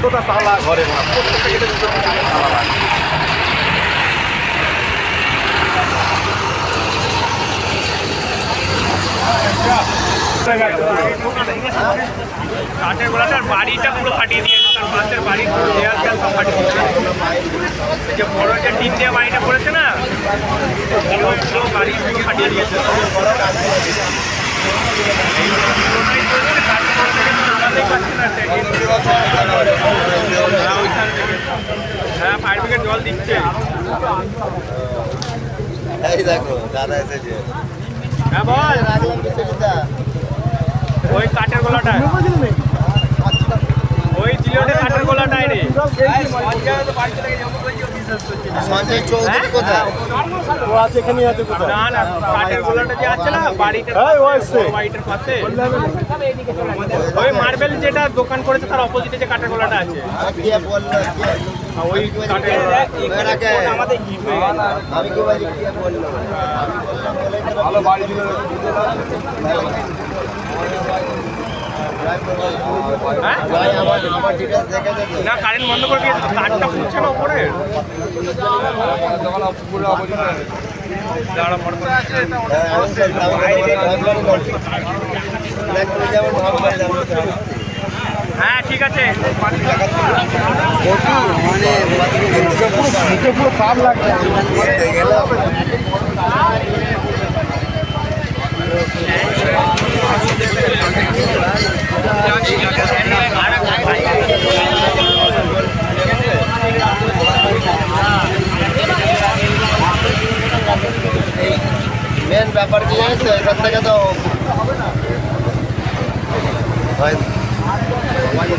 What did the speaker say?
একটা তালা ঘরে কাঠের গোলাটার বাড়িটা পুরো ফাটিয়ে দিয়েছে, তার পাশের বাড়ি দেয়াল টেয়াল সব ফাটিয়ে দিয়েছে। যে বড় যে টিন দিয়ে বাড়িটা পড়েছে না, পুরো বাড়ি পুরো ফাটিয়ে দিয়েছে। হ্যাঁ, ফায়ার ব্রিগেড জল দিচ্ছে। দেখো দাদা এসেছে। হ্যাঁ বল, ওই কাঠের গোলাটা, ওই জিওতে কাঠের গোলাটাই রে। সঞ্জয় চৌধুরী কোথায়? ও আছে এখানে আছে কোথায়? না না, কাঠের গোলাটা যে আছে না বাড়িটার বাড়িটার পাশে, ওই মার্বেল যেটা দোকান করেছে তার অপোজিটে যে কাঠের গোলাটা আছে, কে বললো? ওই কাঠের আমাদের হিট হয়ে গেল। আমি কি বলি কে বললো? আমি বললাম বলেই তো ভালো বাড়ি দিল। আমার ডিটেইলস দেখে দেখো না, কারেন্ট বন্ধ করে দিয়েছে, কাঠটা ফুটছে না উপরে। দাঁড়া বড় করে আছে এটা, হ্যাঁ ঠিক আছে। পুরো পাপ লাগছে। মেন ব্যাপার কি জানিস তো, এখান থেকে তো হয় বাড়ি